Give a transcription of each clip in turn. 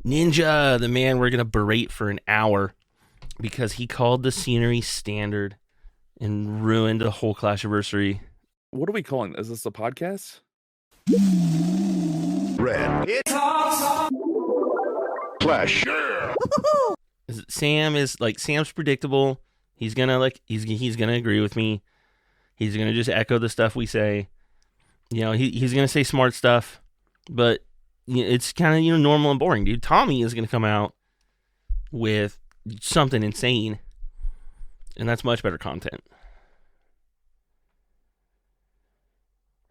Ninja, the man we're going to berate for an hour because he called the scenery standard and ruined the whole Clashiversary. What are we calling this? Is this a podcast? Red. It's Clash. Sam's predictable. He's gonna he's gonna agree with me. He's gonna just echo the stuff we say. He's gonna say smart stuff, but it's kind of normal and boring, dude. Tommy is gonna come out with something insane, and that's much better content.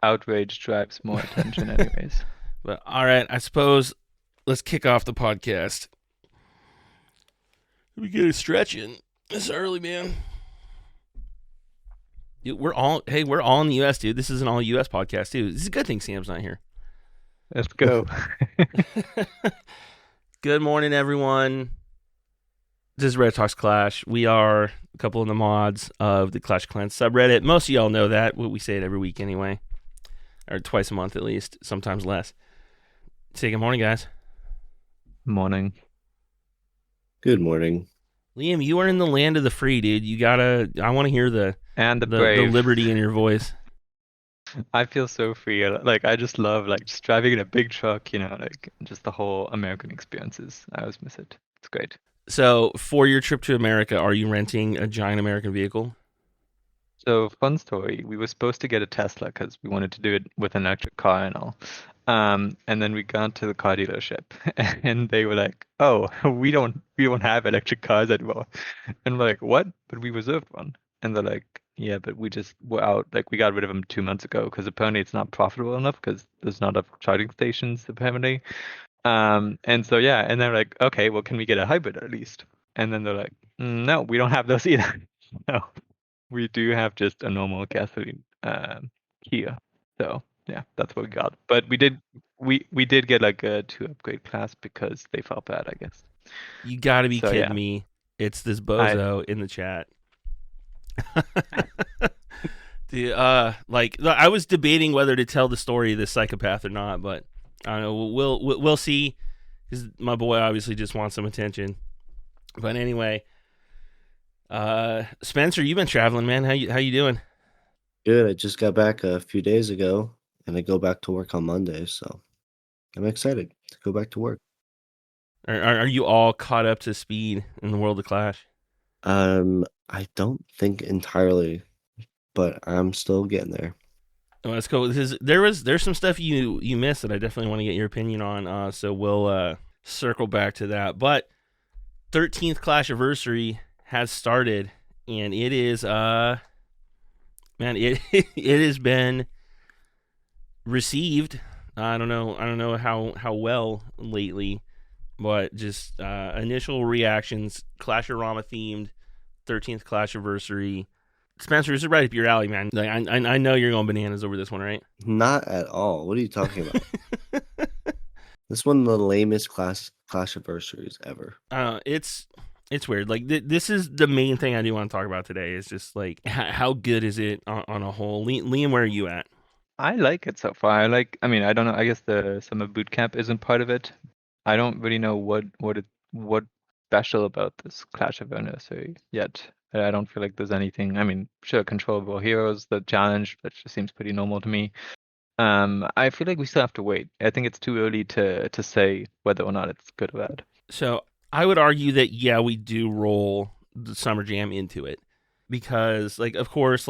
Outrage drives more attention anyways. But all right, I suppose let's kick off the podcast. We get a stretch in this early, man. Dude, we're all in the U.S., dude. This is an all U.S. podcast, too. This is a good thing Sam's not here. Let's go. Good morning, everyone. This is Red Talks Clash. We are a couple of the mods of the Clash Clans subreddit. Most of y'all know that. We say it every week anyway. Or twice a month at least, sometimes less. Say good morning, guys. Morning. Good morning. Liam, you are in the land of the free, dude. I want to hear the liberty in your voice. I feel so free. I just love just driving in a big truck, just the whole American experiences. I always miss it. It's great. So for your trip to America, are you renting a giant American vehicle? So fun story. We were supposed to get a Tesla because we wanted to do it with an electric car and all. And then we got to the car dealership and they were like, "Oh, we don't have electric cars anymore." And we're like, "What?" But we reserved one. And they're like, "Yeah, but we just were out. We got rid of them 2 months ago because apparently it's not profitable enough because there's not enough charging stations apparently." And so yeah, and they're like, "Okay, well, can we get a hybrid at least?" And then they're like, "No, we don't have those either." No, we do have just a normal gasoline Kia. So. Yeah, that's what we got. But we did get a 2 upgrade class because they felt bad, I guess. You gotta be kidding me. It's this bozo in the chat. Dude, I was debating whether to tell the story of this psychopath or not, but I don't know. We'll see. Because my boy obviously just wants some attention. But anyway, Spencer, you've been traveling, man. How you doing? Good. I just got back a few days ago. And I go back to work on Monday, so I'm excited to go back to work. Are you all caught up to speed in the world of Clash? I don't think entirely, but I'm still getting there. Oh, that's cool. There's some stuff you missed that I definitely want to get your opinion on. So we'll circle back to that. But 13th Clashiversary has started, and it is man, it has been received. I don't know how well lately, but just initial reactions. Clash-A-Rama themed 13th Clashiversary. Spencer, this is right up your alley, man. I know you're going bananas over this one, right? Not at all. What are you talking about? This is one of the lamest Clashiversaries ever. It's weird. This is the main thing I do want to talk about today. Is just how good is it on a whole? Liam, where are you at? I like it so far. I don't know. I guess the summer boot camp isn't part of it. I don't really know what special about this Clashiversary yet. I don't feel like there's anything. I mean, sure, controllable heroes, the challenge, that just seems pretty normal to me. I feel like we still have to wait. I think it's too early to say whether or not it's good or bad. So I would argue that we do roll the Summer Jam into it because, of course,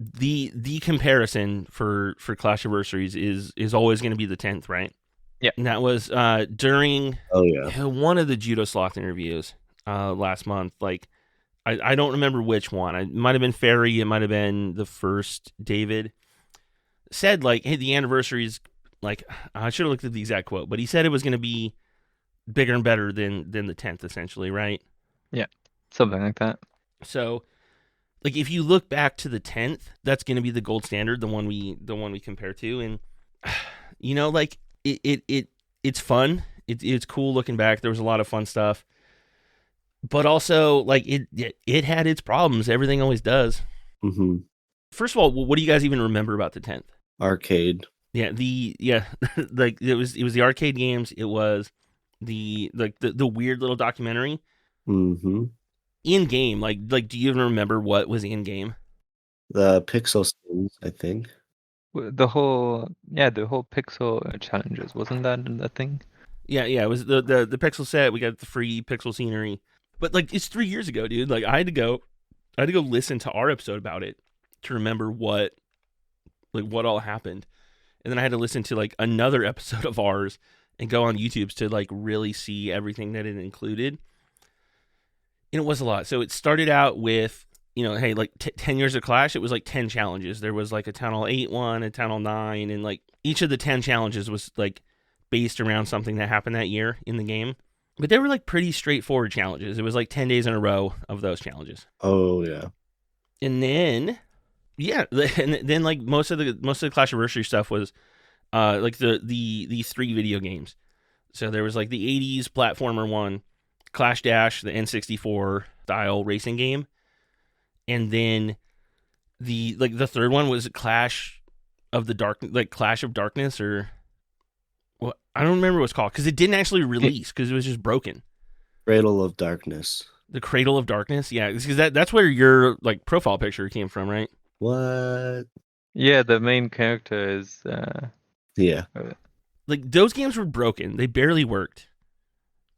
the comparison for Clashiversaries is always going to be the 10th, right? Yeah. And that was during one of the Judo Sloth interviews last month. I don't remember which one. It might have been Ferry. It might have been the first David. Said, hey, the anniversary is, I should have looked at the exact quote, but he said it was going to be bigger and better than the 10th, essentially, right? Yeah, something like that. So, if you look back to the 10th, that's going to be the gold standard, the one we compare to, and it's fun. It's cool looking back. There was a lot of fun stuff, but also it had its problems. Everything always does. Mm-hmm. First of all, what do you guys even remember about the 10th? Arcade. Yeah, it was the arcade games. It was the weird little documentary Mm-hmm. in game. Like do you even remember what was in game? The pixel skins, I think. The whole pixel challenges, wasn't that in that thing? Yeah, it was the pixel set. We got the free pixel scenery, but like it's 3 years ago, dude. Like I had to go listen to our episode about it to remember what all happened, and then I had to listen to like another episode of ours and go on YouTube to like really see everything that it included. And it was a lot. So it started out with, hey, like 10 years of Clash, it was like 10 challenges. There was like a Town Hall 8 one, a Town Hall 9, and like each of the 10 challenges was like based around something that happened that year in the game. But they were like pretty straightforward challenges. It was like 10 days in a row of those challenges. Oh, yeah. And then, and then like most of the Clashiversary stuff was like the 3 video games. So there was like the 80s platformer one, Clash Dash, the N64 style racing game. And then the third one was Clash of Darkness, or well, I don't remember what it's called because it didn't actually release because it was just broken. Cradle of Darkness. The Cradle of Darkness, yeah, because that's where your like profile picture came from, right? What? Yeah, the main character is. Yeah. Like those games were broken; they barely worked.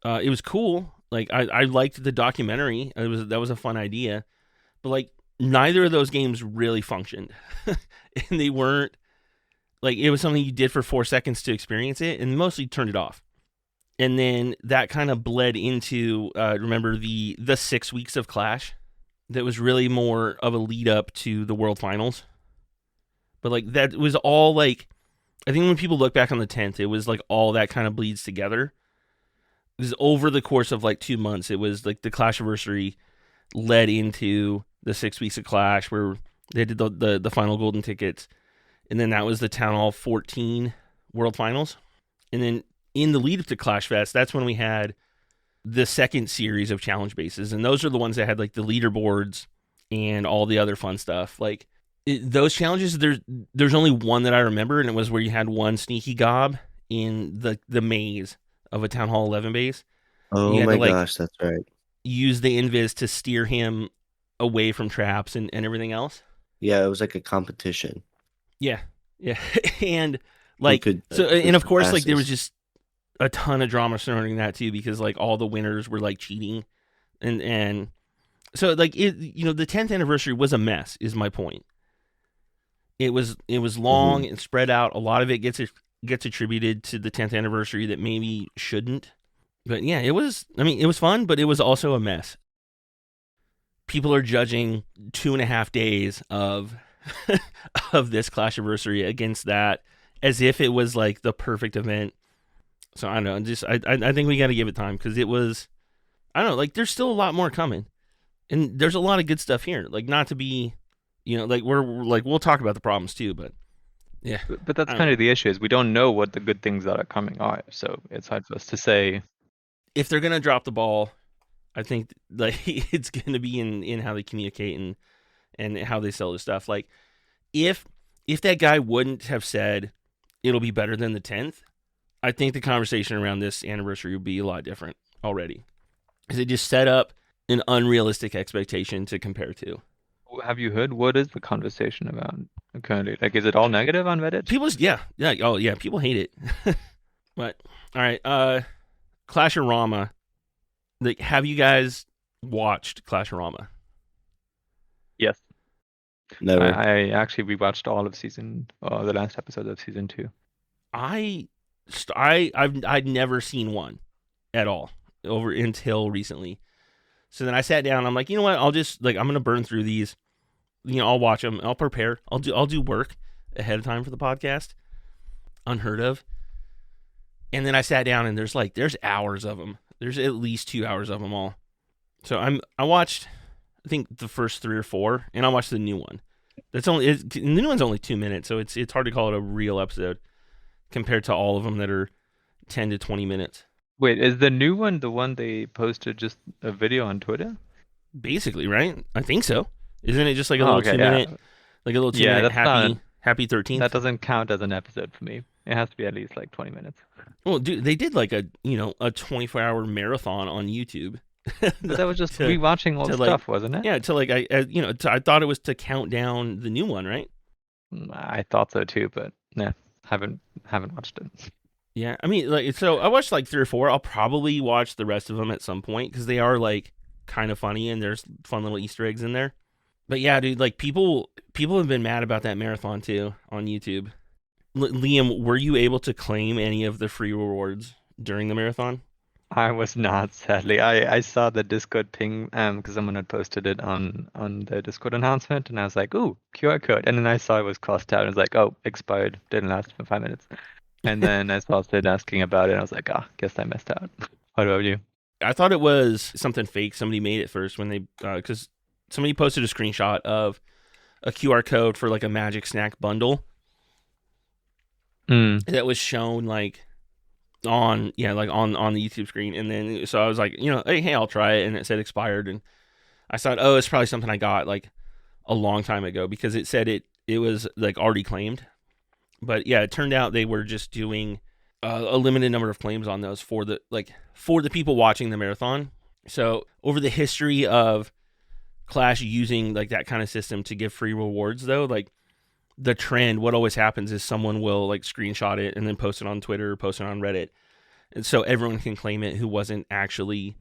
It was cool. Like I liked the documentary. That was a fun idea, but like neither of those games really functioned, and they weren't like it was something you did for 4 seconds to experience it, and mostly turned it off. And then that kind of bled into remember the 6 weeks of Clash that was really more of a lead up to the World Finals. But like that was all like I think when people look back on the 10th, it was like all that kind of bleeds together. It was over the course of like 2 months. It was like the Clashiversary led into the 6 weeks of Clash where they did the final golden tickets. And then that was the Town Hall 14 World Finals. And then in the lead up to Clash Fest, that's when we had the second series of challenge bases. And those are the ones that had like the leaderboards and all the other fun stuff. Like those challenges, there's only one that I remember, and it was where you had one sneaky gob in the maze of a Town Hall 11 base. Oh my gosh, that's right. Use the invis to steer him away from traps and everything else. Yeah, it was like a competition. Yeah. And like and of course like there was just a ton of drama surrounding that too, because like all the winners were like cheating, and so like it, the 10th anniversary was a mess is my point. It was long and spread out. A lot of it gets attributed to the 10th anniversary that maybe shouldn't. But yeah, it was fun, but it was also a mess. People are judging 2.5 days of of this Clashiversary against that as if it was like the perfect event. So I don't know, just I think we got to give it time, because it was, I don't know, like there's still a lot more coming, and there's a lot of good stuff here. Like not to be, like we're like we'll talk about the problems too, but yeah. But that's kind of the issue, is we don't know what the good things that are coming are, so it's hard for us to say. If they're gonna drop the ball, I think like it's gonna be in how they communicate and how they sell the stuff. Like if that guy wouldn't have said it'll be better than the 10th, I think the conversation around this anniversary would be a lot different already, because it just set up an unrealistic expectation to compare to. Have you heard what is the conversation about currently? Like, is it all negative on Reddit? People hate it. But all right, Clash-A-Rama. Like, have you guys watched Clash-A-Rama? Yes. Never. I actually rewatched all of the last episode of season 2. I'd never seen one at all over until recently. So then I sat down. I'm like, you know what? I'll just I'm gonna burn through these. I'll watch them. I'll prepare. I'll do work ahead of time for the podcast. Unheard of. And then I sat down, and there's hours of them. There's at least 2 hours of them all. So I watched, I think, the first 3 or 4, and I watched the new one. The new one's only 2 minutes, so it's hard to call it a real episode compared to all of them that are 10 to 20 minutes. Wait, is the new one the one they posted just a video on Twitter? Basically, right? I think so. Isn't it just like a little 2 minute, like a little 2 minute happy 13th? That doesn't count as an episode for me. It has to be at least like 20 minutes. Well, dude, they did like a 24-hour marathon on YouTube. But that was just rewatching old stuff, wasn't it? Yeah, to like I thought it was to count down the new one, right? I thought so too, but nah, haven't watched it. Yeah, I mean, like, so I watched like 3 or 4. I'll probably watch the rest of them at some point because they are like kind of funny and there's fun little Easter eggs in there. But yeah, dude, like people have been mad about that marathon too on YouTube. Liam, were you able to claim any of the free rewards during the marathon? I was not, sadly. I saw the Discord ping because someone had posted it on the Discord announcement, and I was like, "Ooh, QR code!" And then I saw it was crossed out, and it was like, "Oh, expired. Didn't last for 5 minutes." And then I saw Sid asking about it, and I was like, "Ah, guess I missed out." What about you? I thought it was something fake. Somebody made it first when they because somebody posted a screenshot of a QR code for like a magic snack bundle that was shown like on the YouTube screen, and then so I was like, hey, I'll try it, and it said expired, and I thought, oh, it's probably something I got like a long time ago because it said it was like already claimed, but yeah, it turned out they were just doing a limited number of claims on those for the people watching the marathon. So over the history of Clash using like that kind of system to give free rewards, though, like the trend, what always happens is someone will like screenshot it and then post it on Twitter or post it on Reddit, and so everyone can claim it who wasn't actually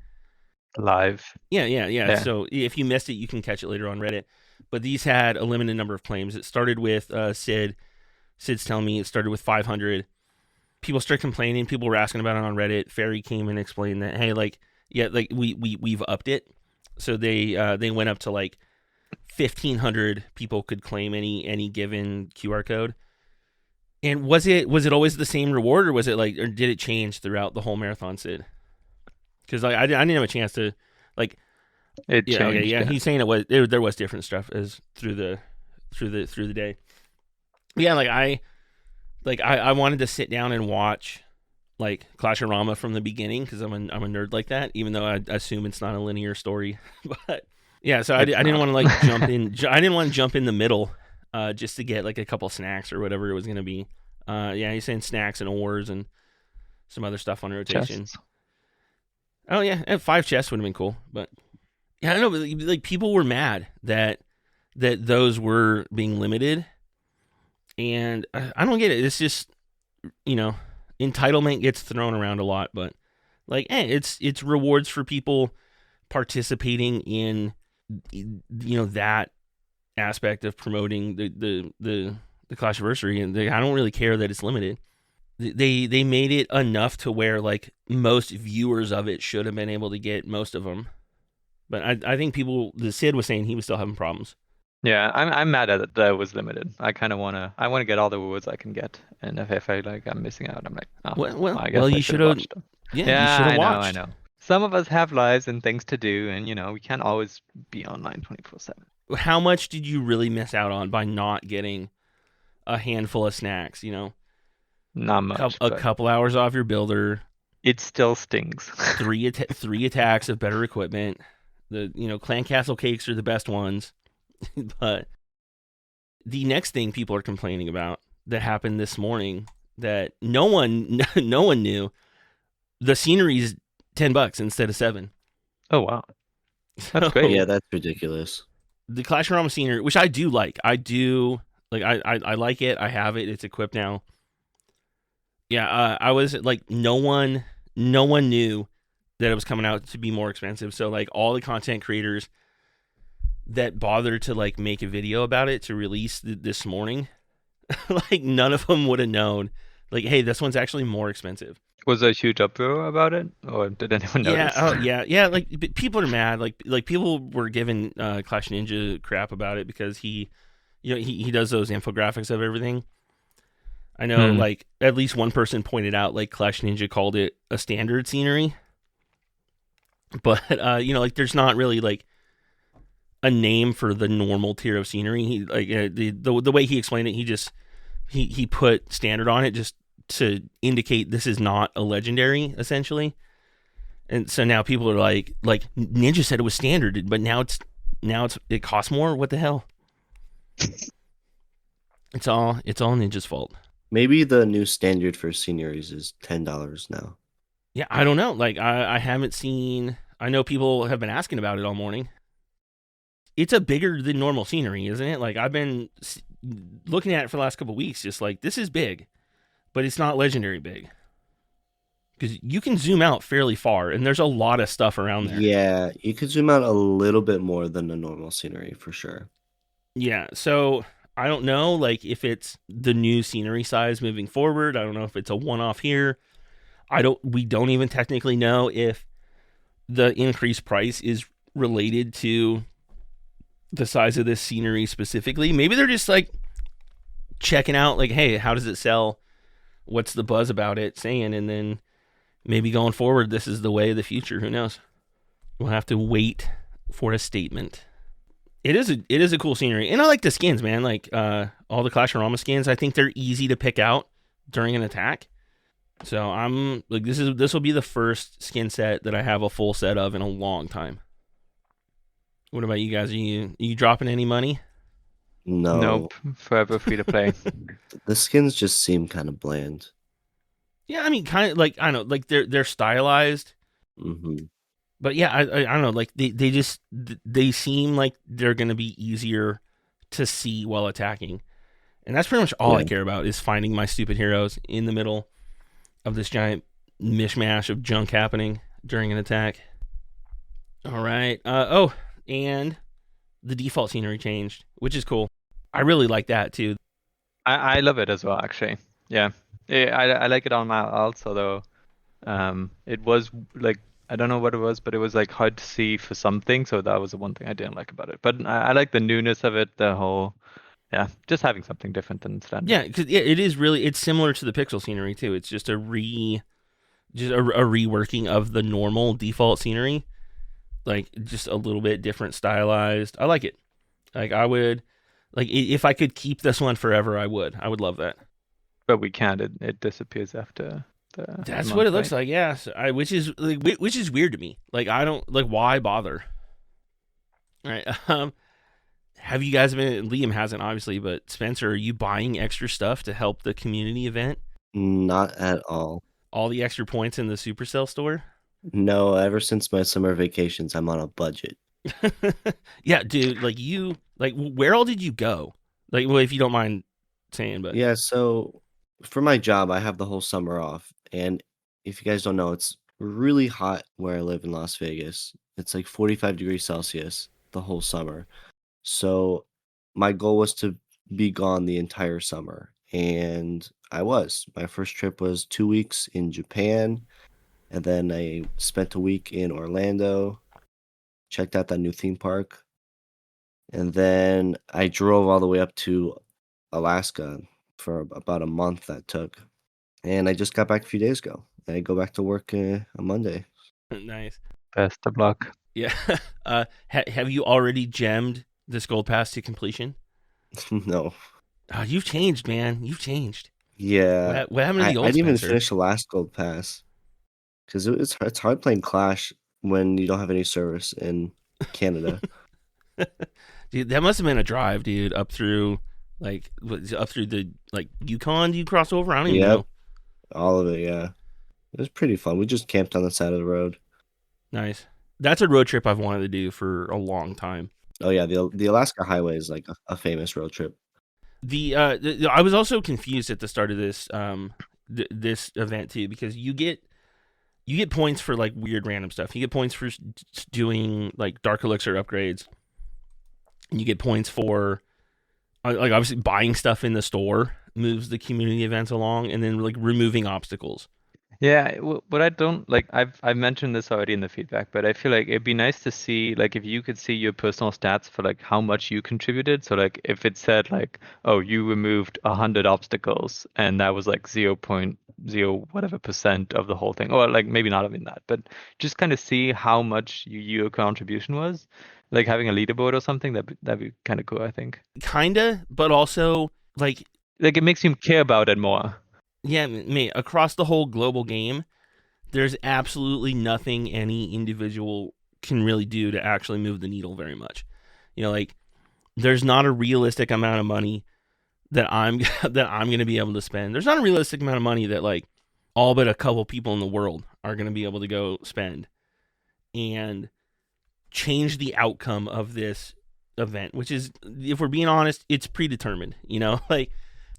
live. Yeah. So if you missed it, you can catch it later on Reddit. But these had a limited number of claims. It started with Sid. Sid's telling me it started with 500. People started complaining. People were asking about it on Reddit. Fairy came and explained that, hey, like, yeah, like we've upped it. So they went up to like 1,500 people could claim any given QR code. And was it always the same reward, or was it like, or did it change throughout the whole marathon, Sid? Because like I didn't have a chance to like. It changed. Okay, yeah. He's saying there was different stuff as through the day. Yeah, I wanted to sit down and watch like Clash-A-Rama from the beginning because I'm a nerd like that. Even though I assume it's not a linear story, but yeah. So I didn't want to like jump in. I didn't want to jump in the middle, just to get like a couple snacks or whatever it was gonna be. Yeah, he's saying snacks and ores and some other stuff on rotation. Chests. Oh yeah, 5 chests would have been cool, but yeah, I don't know. But, like people were mad that those were being limited, and I don't get it. It's just entitlement gets thrown around a lot, but like, it's rewards for people participating in that aspect of promoting the Clashiversary, and I don't really care that it's limited. They made it enough to where like most viewers of it should have been able to get most of them, but I think the Sid was saying he was still having problems. Yeah, I'm mad at it that it was limited. I kind of wanna get all the rewards I can get, and if I feel like I'm missing out, I'm like, oh, I guess you should have watched them. Yeah, you should have watched. I know. Some of us have lives and things to do, and we can't always be online 24/7. How much did you really miss out on by not getting a handful of snacks? Not much. A couple hours off your builder. It still stings. three attacks of better equipment. The Clan Castle cakes are the best ones. But the next thing people are complaining about that happened this morning that no one knew, the scenery's $10 instead of $7. Oh wow, that's great. Yeah, that's ridiculous. The Clash-A-Rama scenery, which I do like. I like it. I have it. It's equipped now. Yeah, I was like, no one knew that it was coming out to be more expensive. So like all the content creators that bothered to like make a video about it to release this morning, like none of them would have known. Like, hey, this one's actually more expensive. Was there a huge uproar about it, or did anyone notice? Yeah. Like people are mad. Like people were giving Clash Ninja crap about it because he does those infographics of everything. I know, like at least one person pointed out like Clash Ninja called it a standard scenery, but like there's not really like a name for the normal tier of scenery. He like the way he explained it, he put standard on it just to indicate this is not a legendary, essentially. And so now people are like Ninja said it was standard, but now it costs more. What the hell? It's all Ninja's fault. Maybe the new standard for sceneries is $10 now. Yeah, I don't know. Like, I haven't seen. I know people have been asking about it all morning. It's a bigger than normal scenery, isn't it? Like, I've been looking at it for the last couple of weeks, just like, this is big, but it's not legendary big. Because you can zoom out fairly far, and there's a lot of stuff around there. Yeah, you could zoom out a little bit more than the normal scenery for sure. Yeah, so I don't know, like, if it's the new scenery size moving forward. I don't know if it's a one-off here. We don't even technically know if the increased price is related to the size of this scenery specifically. Maybe they're just like checking out, like, hey, how does it sell? What's the buzz about it saying? And then maybe going forward, this is the way of the future. Who knows? We'll have to wait for a statement. It is a cool scenery, and I like the skins, man. Like all the Clash-A-Rama skins, I think they're easy to pick out during an attack. So I'm like, this will be the first skin set that I have a full set of in a long time. What about you guys? Are you dropping any money? No. Nope. Forever free to play. The skins just seem kind of bland. Yeah, I mean, kind of like, I don't know, like they're stylized. Mm-hmm. But yeah, I don't know, like they seem like they're gonna be easier to see while attacking, and that's pretty much all I care about is finding my stupid heroes in the middle of this giant mishmash of junk happening during an attack. All right. And the default scenery changed, which is cool. I really like that too. I love it as well, actually. Yeah, I like it on my alt, although it was like, I don't know what it was, but it was like hard to see for something, so that was the one thing I didn't like about it. But I like the newness of it, the whole, just having something different than standard. Yeah, because it's similar to the pixel scenery too. It's just a reworking of the normal default scenery, like just a little bit different stylized. I like it. Like I would, like if I could keep this one forever, I would. I would love that. But we can't. It disappears after. That's what it looks like, yeah. So which is weird to me. Like I don't like, why bother? All right. Have you guys been? Liam hasn't, obviously, but Spencer, are you buying extra stuff to help the community event? Not at all. All the extra points in the Supercell store? No, ever since my summer vacations, I'm on a budget. Yeah, dude. Like where all did you go? Like, well, if you don't mind saying, but yeah. So for my job, I have the whole summer off, and if you guys don't know, it's really hot where I live in Las Vegas. It's like 45 degrees Celsius the whole summer. So my goal was to be gone the entire summer, and I was. My first trip was 2 weeks in Japan, and then I spent a week in Orlando, checked out that new theme park, and then I drove all the way up to Alaska for about a month that took. And I just got back a few days ago. And I go back to work on Monday. Nice. Best of luck. Yeah. Have you already gemmed this gold pass to completion? No. Oh, you've changed, man. You've changed. Yeah. What happened to the old I didn't even Spencer? finish the last gold pass. Because it's hard playing Clash when you don't have any service in Canada. Dude, that must have been a drive, dude, up through the Yukon. Do you cross over? I don't even know. All of it, yeah. It was pretty fun. We just camped on the side of the road. Nice. That's a road trip I've wanted to do for a long time. Oh yeah, the Alaska Highway is like a famous road trip. I was also confused at the start of this this event too, because you get points for like weird random stuff. You get points for doing like Dark Elixir upgrades. And you get points for like obviously buying stuff in the store moves the community events along, and then like removing obstacles. Yeah, what I don't like, I've mentioned this already in the feedback, but I feel like it'd be nice to see, like, if you could see your personal stats for like how much you contributed. So like if it said like, oh, you removed 100 obstacles and that was like 0.0 whatever % of the whole thing, or like maybe not even that, but just kind of see how much your contribution was. Like having a leaderboard or something, that'd be kind of cool, I think. Kinda, but also like it makes you care about it more. Yeah, mate, across the whole global game, there's absolutely nothing any individual can really do to actually move the needle very much. You know, like, there's not a realistic amount of money that I'm that I'm going to be able to spend. There's not a realistic amount of money that like all but a couple people in the world are going to be able to go spend and change the outcome of this event, which is, if we're being honest, it's predetermined. Like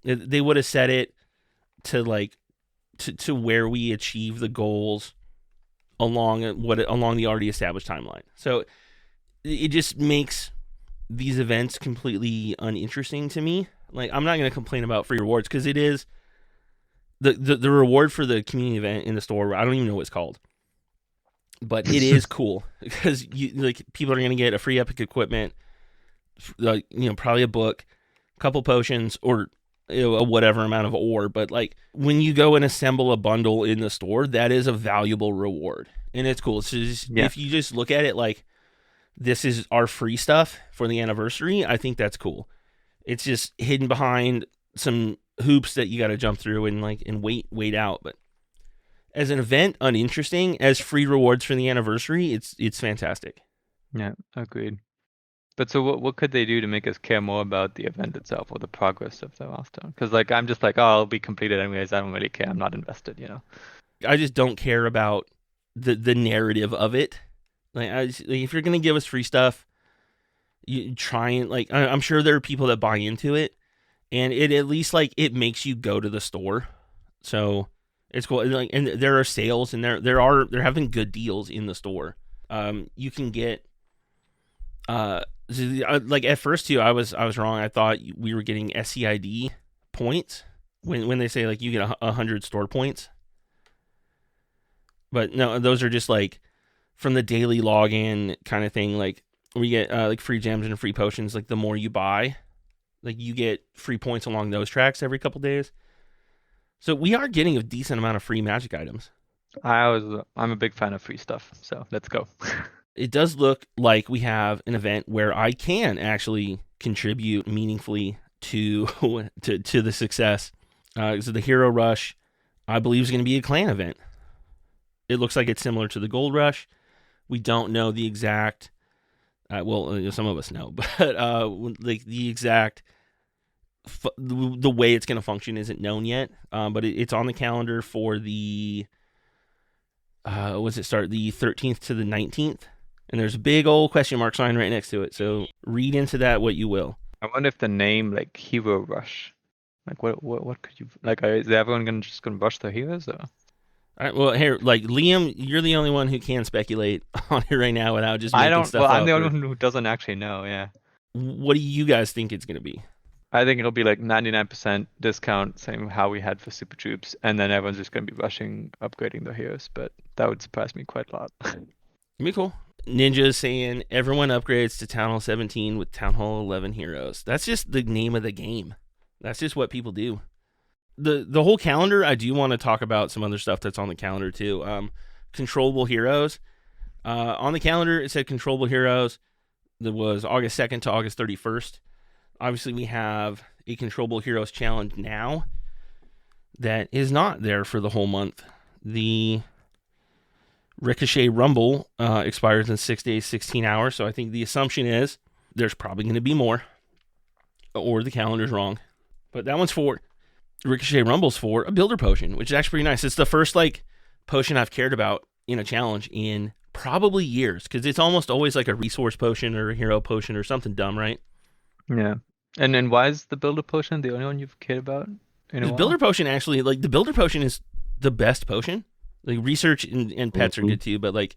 they would have set it to like to where we achieve the goals along the already established timeline. So it just makes these events completely uninteresting to me. Like, I'm not going to complain about free rewards because it is the reward for the community event in the store. I don't even know what it's called, but it is cool because people are going to get a free epic equipment, probably a book, a couple potions, or a whatever amount of ore. But like when you go and assemble a bundle in the store, that is a valuable reward, and it's cool. So if you just look at it like this is our free stuff for the anniversary, I think that's cool. It's just hidden behind some hoops that you got to jump through and wait out. But as an event, uninteresting. As free rewards for the anniversary, it's fantastic. Yeah, agreed. But so what could they do to make us care more about the event itself or the progress of the milestone? Because like I'm just like, oh, it'll be completed anyways. I don't really care. I'm not invested. I just don't care about the narrative of it. If you're gonna give us free stuff, you try and I'm sure there are people that buy into it, and it at least it makes you go to the store. So it's cool. And there are sales, and they're having good deals in the store. You can get at first too, I was wrong. I thought we were getting SCID points when they say you get 100 store points, but no, those are just from the daily login kind of thing. We get free gems and free potions. The more you buy, you get free points along those tracks every couple days. So we are getting a decent amount of free magic items. I'm a big fan of free stuff, so let's go. It does look like we have an event where I can actually contribute meaningfully to the success. So the Hero Rush, I believe, is going to be a clan event. It looks like it's similar to the Gold Rush. We don't know the exact. Some of us know, but the exact the way it's going to function isn't known yet. But it's on the calendar for the what's it start? The 13th to the 19th. And there's a big old question mark sign right next to it. So read into that what you will. I wonder if the name Hero Rush, what could you is everyone just gonna rush their heroes or? All right, well, here, Liam, you're the only one who can speculate on it right now without just making stuff up. I'm the only one who doesn't actually know. Yeah. What do you guys think it's gonna be? I think it'll be 99% discount, same how we had for Super Troops, and then everyone's just gonna be rushing, upgrading their heroes. But that would surprise me quite a lot. It'd be cool. Ninja is saying everyone upgrades to Town Hall 17 with Town Hall 11 heroes. That's just the name of the game. That's just what people do. The whole calendar, I do want to talk about some other stuff that's on the calendar too. Controllable heroes. On the calendar, it said controllable heroes. That was August 2nd to August 31st. Obviously, we have a controllable heroes challenge now that is not there for the whole month. The Ricochet Rumble expires in 6 days, 16 hours. So I think the assumption is there's probably going to be more, or the calendar's wrong. But that one's for Ricochet Rumble's for a builder potion, which is actually pretty nice. It's the first potion I've cared about in a challenge in probably years, because it's almost always a resource potion or a hero potion or something dumb, right? Yeah. And then why is the builder potion the only one you've cared about? The builder potion actually, the builder potion is the best potion. Research and pets are good too, but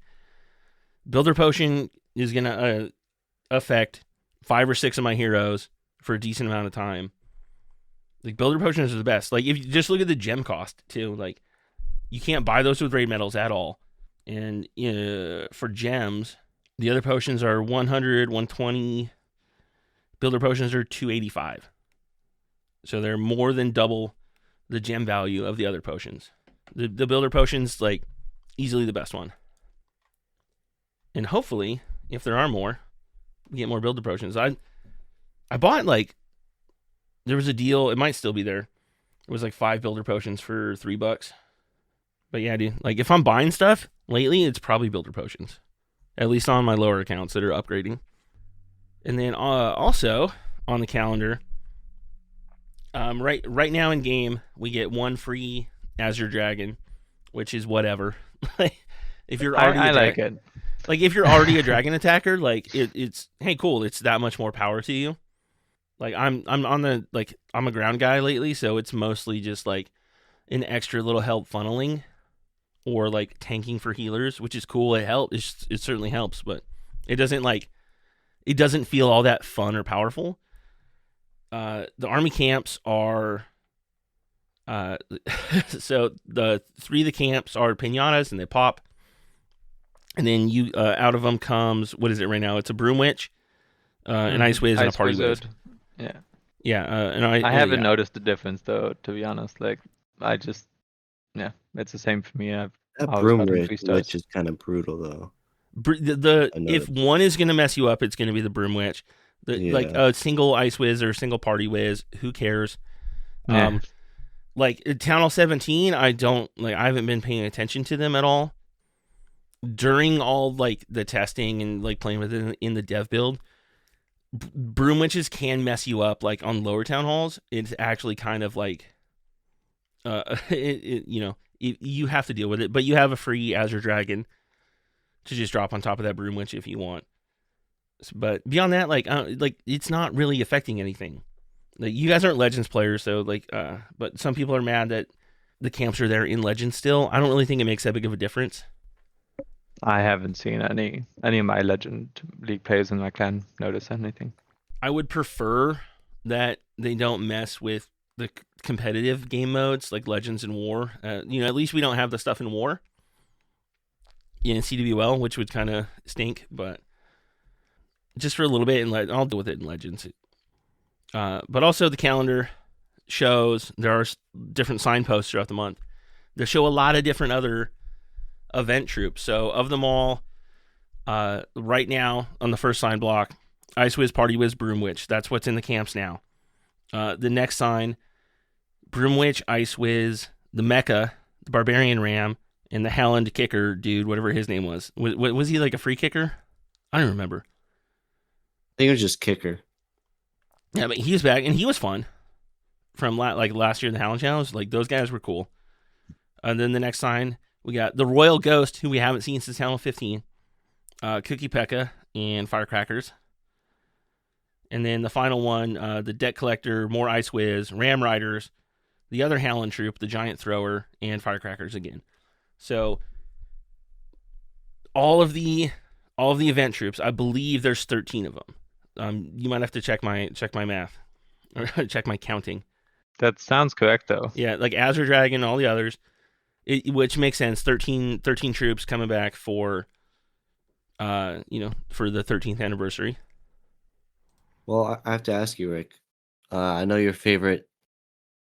builder potion is gonna affect 5 or 6 of my heroes for a decent amount of time. Builder potions are the best. If you just look at the gem cost too, you can't buy those with raid medals at all. And for gems, the other potions are 100, 120. Builder potions are 285. So they're more than double the gem value of the other potions. The builder potion's easily the best one. And hopefully, if there are more, we get more builder potions. I bought there was a deal, it might still be there. It was 5 builder potions for $3. But yeah, dude, if I'm buying stuff lately, it's probably builder potions. At least on my lower accounts that are upgrading. And then also on the calendar, Right now in game, we get one free Azure Dragon, which is whatever. If you're already I like it. Like if you're already a dragon attacker, like it's hey cool, it's that much more power to you. Like I'm on the I'm a ground guy lately, so it's mostly just like an extra little help funneling or like tanking for healers, which is cool. It certainly helps, but it doesn't feel all that fun or powerful. The army camps are so the 3 of the camps are pinatas and they pop. And then you out of them comes, what is it right now? It's a Broom Witch, an Ice Wiz, and a Party Wiz. Yeah. Yeah, and I haven't noticed the difference though, to be honest. Like it's the same for me. That Broom Witch is kind of brutal though. If one is gonna mess you up, it's gonna be the Broom Witch. Like a single Ice Wiz or a single Party Wiz, who cares? Yeah. Like Town Hall 17, I haven't been paying attention to them at all. During all like the testing and like playing with it in the dev build, Broom Witches can mess you up like on lower town halls. It's actually kind of like you have to deal with it, but you have a free Azure Dragon to just drop on top of that Broom Witch if you want. But beyond that, like it's not really affecting anything. Like you guys aren't Legends players, so but some people are mad that the camps are there in Legends still. I don't really think it makes that big of a difference. I haven't seen any of my Legend League players in my clan notice anything. I would prefer that they don't mess with the competitive game modes like Legends and War. At least we don't have the stuff in War. In CWL, which would kind of stink, but just for a little bit, and I'll deal with it in Legends. But also the calendar shows there are different signposts throughout the month. They show a lot of different other event troops. So of them all, right now on the first sign block, Ice Wiz, Party Wiz, Broom Witch. That's what's in the camps now. The next sign, Broom Witch, Ice Wiz, the Mecha, the Barbarian Ram, and the Howland kicker dude, whatever his name was. Was he like a free kicker? I don't remember. I think it was just kicker. Yeah, but he's back, and he was fun. From last year in the Howland Challenge, like those guys were cool. And then the next sign, we got the Royal Ghost, who we haven't seen since Town Hall 15, Cookie Pekka, and Firecrackers. And then the final one, the Debt Collector, more Ice Wiz, Ram Riders, the other Howland Troop, the Giant Thrower, and Firecrackers again. So all of the event troops, I believe there's 13 of them. You might have to check my math or check my counting. That sounds correct though. Yeah, like Azure Dragon, all the others. Which makes sense. 13 troops coming back for the 13th anniversary. Well, I have to ask you, Rick. I know your favorite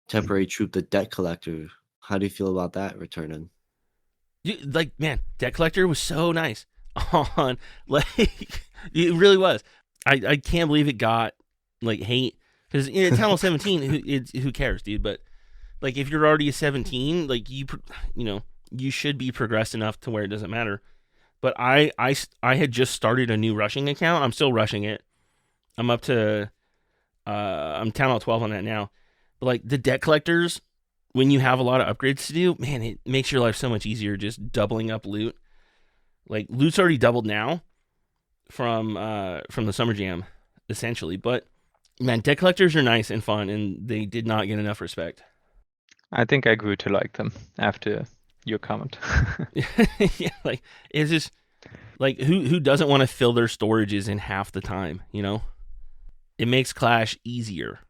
temporary troop, the Debt Collector. How do you feel about that returning? Dude, man, Debt Collector was so nice. It really was. I can't believe it got hate because in Town Hall 17, who cares, dude? But if you're already a 17, you should be progressed enough to where it doesn't matter. But I had just started a new rushing account. I'm still rushing it. I'm up to I'm Town Hall 12 on that now. But the Debt Collectors, when you have a lot of upgrades to do, man, it makes your life so much easier just doubling up loot. Loot's already doubled now from the Summer Jam, essentially. But man, Debt Collectors are nice and fun, and they did not get enough respect. I think I grew to like them after your comment. Yeah, it's just who doesn't want to fill their storages in half the time, It makes Clash easier.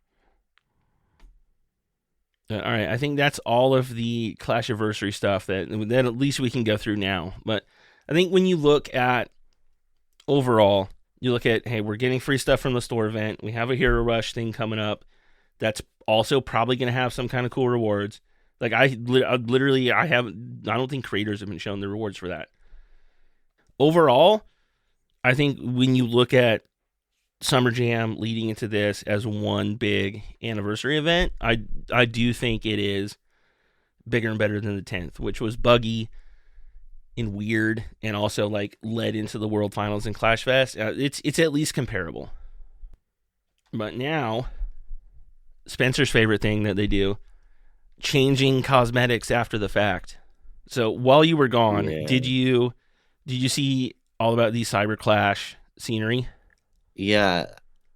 All right, I think that's all of the Clashiversary stuff that at least we can go through now. But I think when you look at overall, you look at, hey, we're getting free stuff from the store event. We have a Hero Rush thing coming up. That's also probably going to have some kind of cool rewards. I don't think creators have been shown the rewards for that. Overall, I think when you look at Summer Jam leading into this as one big anniversary event, I do think it is bigger and better than the 10th, which was buggy and weird, and also led into the World Finals in Clash Fest. It's at least comparable. But now Spencer's favorite thing that they do, changing cosmetics after the fact. So while you were gone, did you see all about the Cyber Clash scenery? Yeah,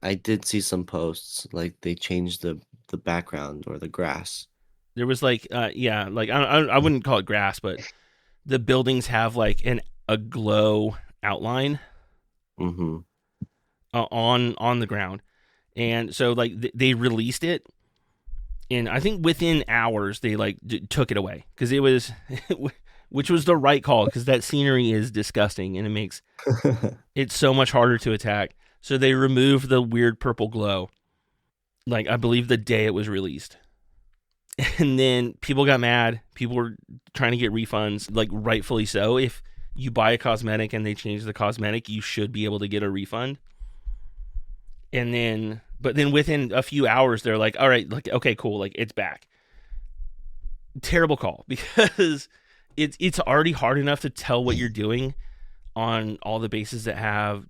I did see some posts like they changed the background or the grass. There was like I wouldn't call it grass, but the buildings have like a glow outline Mm-hmm. On the ground, and so like they released it, and I think within hours they like took it away because it was, which was the right call because that scenery is disgusting and it makes it so much harder to attack. So they removed the weird purple glow, like I believe the day it was released. And then people got mad. People were trying to get refunds, like rightfully so. If you buy a cosmetic and they change the cosmetic, you should be able to get a refund. But then within a few hours, they're like, all right, like, okay, cool. Like it's back. Terrible call because it's already hard enough to tell what you're doing on all the bases that have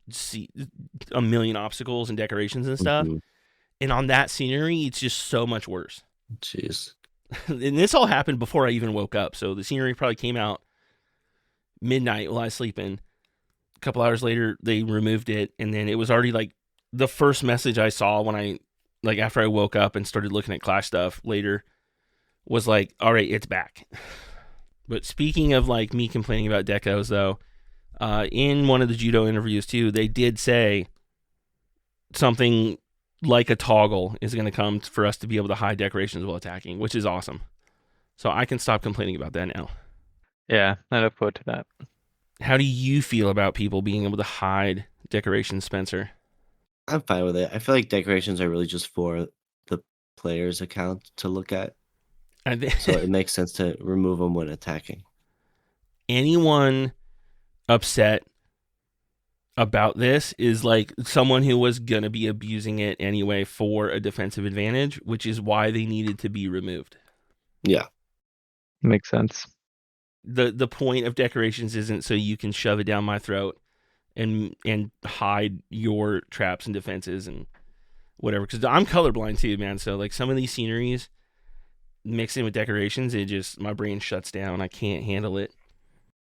a million obstacles and decorations and stuff. Mm-hmm. And on that scenery, it's just so much worse. Jeez. And this all happened before I even woke up. So the scenery probably came out midnight while I was sleeping. A couple hours later, they removed it. And then it was already like the first message I saw when after I woke up and started looking at Clash stuff later was like, all right, it's back. But speaking of like me complaining about decos though, in one of the judo interviews too, they did say something like a toggle is going to come for us to be able to hide decorations while attacking, which is awesome. So I can stop complaining about that now. Yeah, I look forward to that. How do you feel about people being able to hide decorations, Spencer? I'm fine with it. I feel like decorations are really just for the player's account to look at. So it makes sense to remove them when attacking. Anyone upset about this is like someone who was going to be abusing it anyway for a defensive advantage, which is why they needed to be removed. Yeah. Makes sense. The point of decorations isn't so you can shove it down my throat and hide your traps and defenses and whatever. Because I'm colorblind too, man. So like some of these sceneries mixed in with decorations, my brain shuts down. I can't handle it.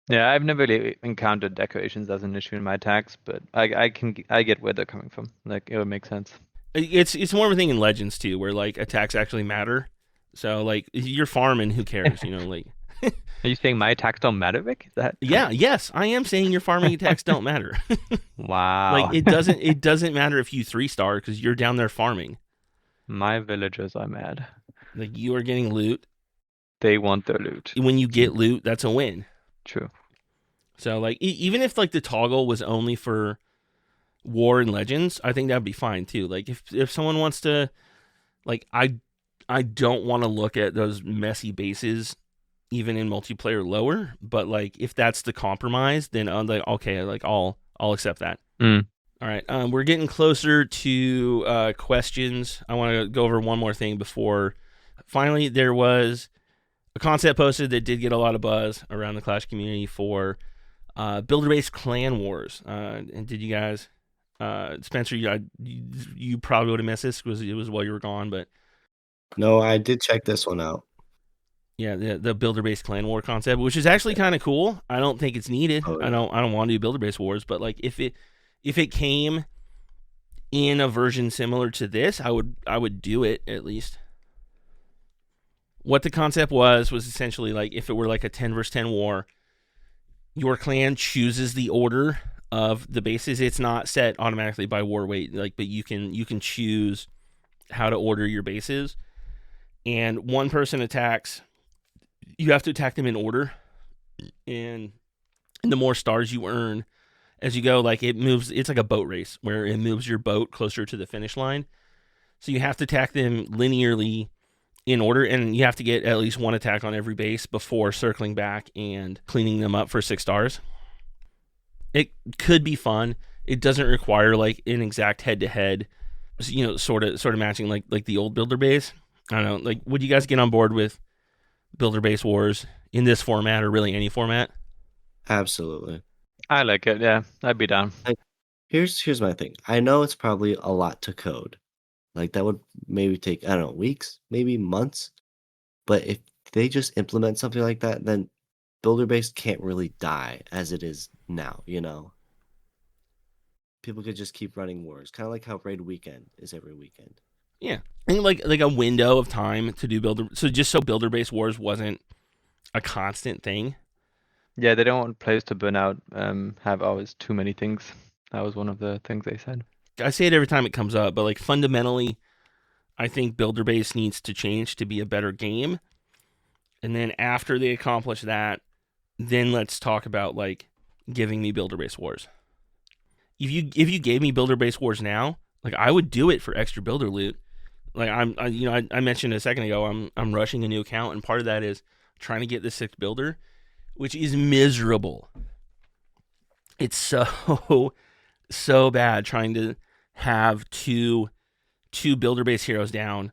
Yeah, I've never really encountered decorations as an issue in my attacks, but I get where they're coming from. Like it would make sense. It's more of a thing in Legends too, where like attacks actually matter. So like you're farming, who cares? Like. Are you saying my attacks don't matter, Vic? Is that? Yeah, yes, I am saying your farming attacks don't matter. Wow. Like it doesn't matter if you 3-star because you're down there farming. My villagers are mad. Like you are getting loot. They want their loot. When you get loot, that's a win. True. So like even if like the toggle was only for War and Legends, I think that'd be fine too. Like if someone wants to, like I don't want to look at those messy bases even in multiplayer lower, but like if that's the compromise, then I'm like okay, like I'll accept that. All right, we're getting closer to questions. I want to go over one more thing before finally there was a concept posted that did get a lot of buzz around the Clash community for builder-based clan wars. And did you guys, Spencer, you probably would have missed this because it was while you were gone, but no, I did check this one out. Yeah, the builder-based clan war concept, which is actually kind of cool. I don't think it's needed. Oh, yeah. I don't want to do builder-based wars, but like if it came in a version similar to this, I would do it at least. What the concept was essentially like if it were like a 10 versus 10 war, your clan chooses the order of the bases. It's not set automatically by war weight, like, but you can choose how to order your bases. And one person attacks. You have to attack them in order, and the more stars you earn as you go, like it moves. It's like a boat race where it moves your boat closer to the finish line. So you have to attack them linearly in order, and you have to get at least one attack on every base before circling back and cleaning them up for 6 stars. It could be fun. It doesn't require like an exact head-to-head, sort of matching like the old builder base. I don't know. Like, would you guys get on board with builder-based wars in this format or really any format? Absolutely. I like it. Yeah, I'd be down. Here's my thing. I know it's probably a lot to code, Like that would maybe take, I don't know, weeks, maybe months. But if they just implement something like that, then builder base can't really die as it is now, you know? People could just keep running wars, kind of like how Raid Weekend is every weekend. Yeah, I think like a window of time to do builder. So just so builder base wars wasn't a constant thing. Yeah, they don't want players to burn out, have always too many things. That was one of the things they said. I say it every time it comes up, but like fundamentally, I think builder base needs to change to be a better game. And then after they accomplish that, then let's talk about like giving me builder base wars. If you gave me builder base wars now, like I would do it for extra builder loot. Like I mentioned a second ago, I'm rushing a new account, and part of that is trying to get the 6th builder, which is miserable. It's so bad trying to have two builder base heroes down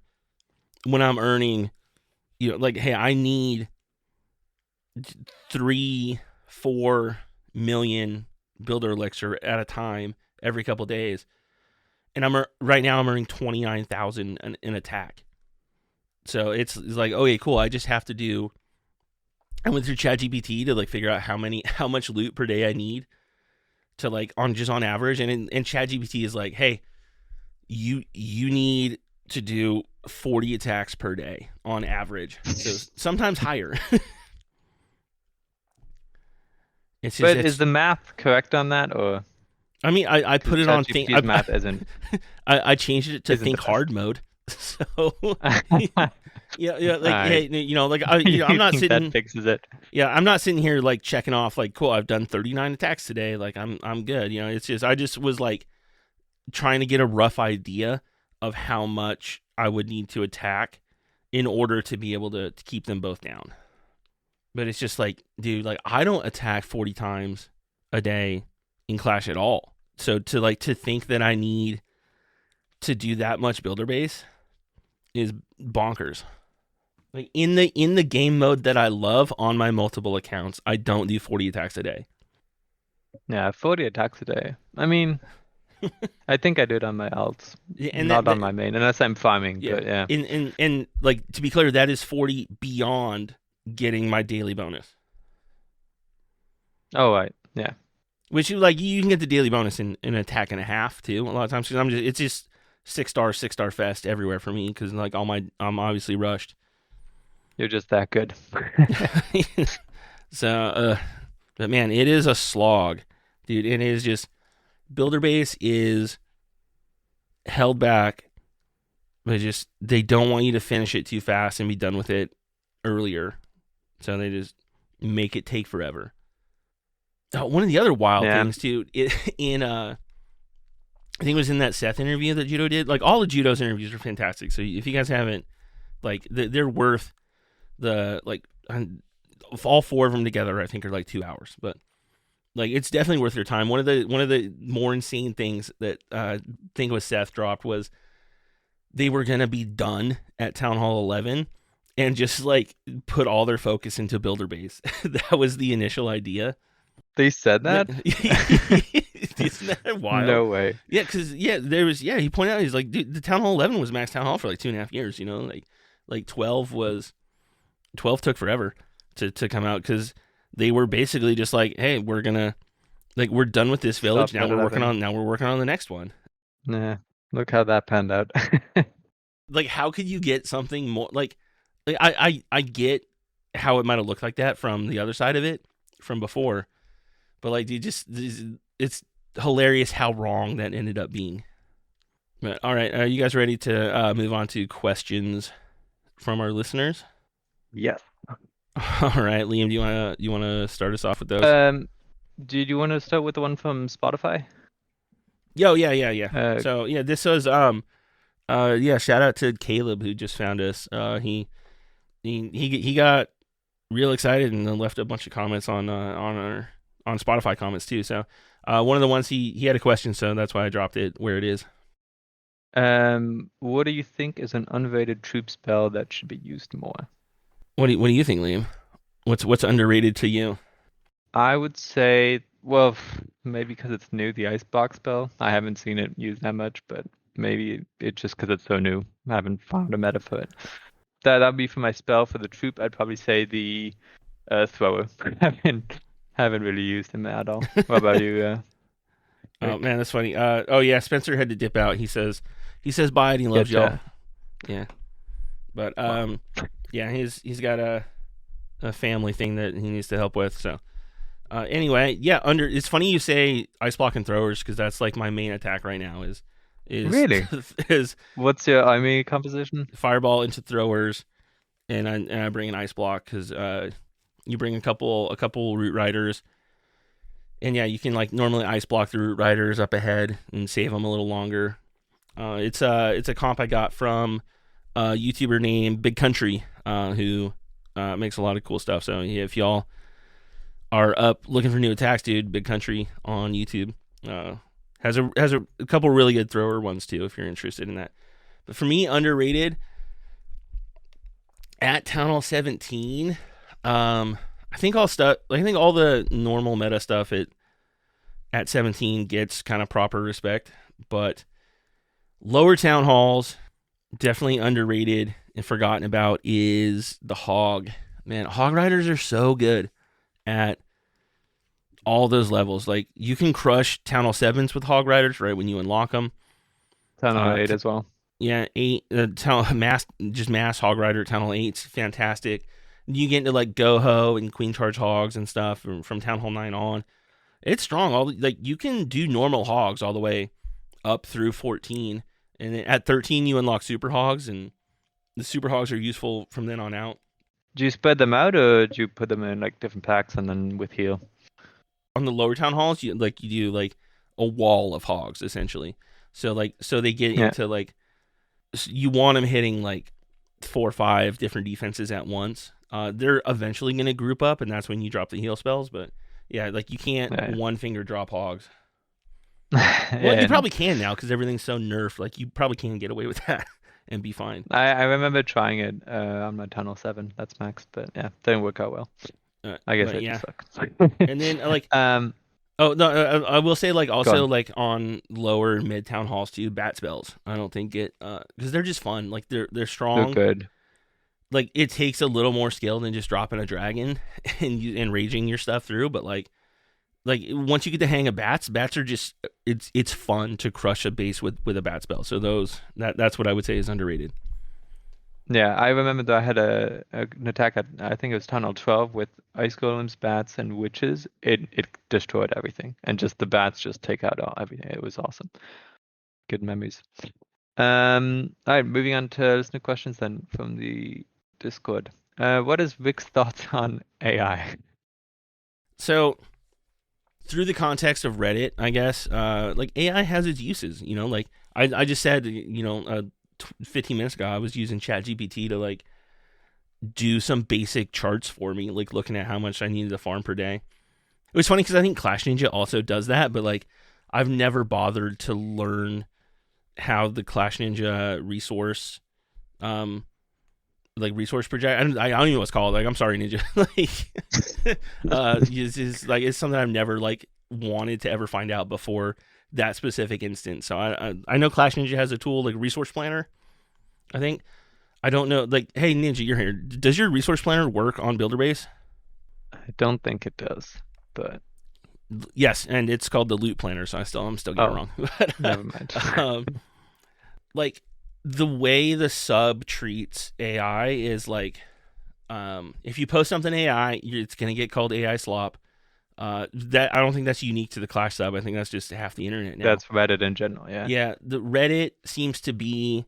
when I'm earning, like, hey, I need 3-4 million builder elixir at a time every couple days, and right now I'm earning 29,000 in attack. So it's like, okay, cool. I just have to do. I went through ChatGPT to like figure out how much loot per day I need to like on average, and ChatGPT is like, hey, you need to do 40 attacks per day on average, so sometimes higher. Is the math correct on that, or? I mean, I put it on think. Math isn't. I changed it to think hard mode. So yeah, like hey, like I'm not sitting. That fixes it. Yeah, I'm not sitting here like checking off like, cool, I've done 39 attacks today. Like I'm good. It's just I just was like trying to get a rough idea of how much I would need to attack in order to be able to keep them both down. But it's just like, dude, like I don't attack 40 times a day in Clash at all. So to think that I need to do that much builder base is bonkers. Like in the game mode that I love on my multiple accounts, I don't do 40 attacks a day. Yeah, 40 attacks a day. I mean, I think I do it on my alts, and not on my main, unless I'm farming. Yeah. But yeah. And like to be clear, that is 40 beyond getting my daily bonus. Oh right, yeah. Which you can get the daily bonus in an attack and a half too. A lot of times because it's just 6-star fest everywhere for me because like I'm obviously rushed. You're just that good. So, but man, it is a slog, dude. It is just builder base is held back, but they don't want you to finish it too fast and be done with it earlier, so they just make it take forever. One of the other wild things too, I think it was in that Seth interview that Judo did. Like all the Judo's interviews are fantastic. So if you guys haven't, like, they're worth the like all 4 of them together. I think are like 2 hours, but like it's definitely worth your time. One of the more insane things that I think was Seth dropped was they were gonna be done at Town Hall 11 and just like put all their focus into builder base. That was the initial idea. They said that? Isn't that wild? No way. Yeah, because there was he pointed out, he's like, dude, the Town Hall 11 was Max Town Hall for like 2.5 years. Like 12 took forever to come out because they were basically just like, hey, we're done with this village. Now we're working on the next one. Nah, look how that panned out. Like, how could you get something more like I get how it might have looked like that from the other side of it from before. But like, dude, it's hilarious how wrong that ended up being. But all right, are you guys ready to move on to questions from our listeners? Yes. All right, Liam, do you wanna start us off with those? Do you want to start with the one from Spotify? Yo, yeah. So yeah, this was shout out to Caleb who just found us. He got real excited and then left a bunch of comments on Spotify comments too. So one of the ones he had a question, so that's why I dropped it where it is. What do you think is an underrated troop spell that should be used more? What do you think, Liam? What's underrated to you? I would say, well, maybe because it's new, the Icebox spell. I haven't seen it used that much, but maybe it's just because it's so new. I haven't found a meta for it. That'd be for my spell. For the troop, I'd probably say the thrower. haven't really used him at all. What about you? Oh man, that's funny. Oh yeah, Spencer had to dip out. He says bye and he loves y'all. Yeah, but yeah, he's got a family thing that he needs to help with. So anyway, yeah, it's funny you say ice block and throwers because that's like my main attack right now. Is really is what's your army composition? Fireball into throwers, and I bring an ice block because you bring a couple root riders. And yeah, you can like normally ice block the root riders up ahead and save them a little longer. It's a comp I got from a YouTuber named Big Country, who makes a lot of cool stuff. So yeah, if y'all are up looking for new attacks, dude, Big Country on YouTube has a couple really good thrower ones too, if you're interested in that. But for me, underrated at Town Hall 17. I think all the normal meta stuff at 17 gets kind of proper respect, but lower town halls definitely underrated and forgotten about is the hog. Man, hog riders are so good at all those levels. Like you can crush town hall 7s with hog riders right when you unlock them. Town hall 8 as well. Yeah, 8 mass hog rider town hall 8's fantastic. You get into like Go-Ho and Queen Charge hogs and stuff from Town Hall 9 on. It's strong. You can do normal hogs all the way up through 14. And then at 13, you unlock super hogs, and the super hogs are useful from then on out. Do you spread them out, or do you put them in like different packs and then with heal? On the lower town halls, you do like a wall of hogs essentially. So they get into like you want them hitting like 4 or 5 different defenses at once. They're eventually going to group up, and that's when you drop the heal spells. But yeah, like you can't one finger drop hogs. Well, you probably can now because everything's so nerfed. Like you probably can get away with that and be fine. I remember trying it on my Tunnel 7. That's max, but yeah, didn't work out well. I guess it just sucks. And then oh no, I will say like also like on lower mid town halls too, bat spells. I don't think get because they're just fun. Like they're strong. They're good. Like it takes a little more skill than just dropping a dragon and raging your stuff through, but like once you get the hang of bats are just it's fun to crush a base with a bat spell. So that's what I would say is underrated. Yeah, I remember that I had an attack at I think it was Tunnel 12 with ice golems, bats, and witches. It destroyed everything, and just the bats just take out everything. It was awesome. Good memories. All right, moving on to listener questions then from the Discord. What is Vic's thoughts on AI? So, through the context of Reddit, I guess, like AI has its uses. You know, like I just said, 15 minutes ago, I was using ChatGPT to like do some basic charts for me, like looking at how much I needed to farm per day. It was funny because I think Clash Ninja also does that, but like I've never bothered to learn how the Clash Ninja resource, resource project. I don't even know what it's called. Like, I'm sorry, Ninja. It's something I've never like wanted to ever find out before that specific instance. So I know Clash Ninja has a tool like Resource Planner. I think I don't know. Like, hey Ninja, you're here. Does your Resource Planner work on Builderbase? I don't think it does, but yes, and it's called the Loot Planner. So I'm still getting it wrong. Never mind. Like the way the sub treats AI is like, if you post something AI, it's gonna get called AI slop. That I don't think that's unique to the Clash sub. I think that's just half the internet now. That's Reddit in general, yeah. Yeah, the Reddit seems to be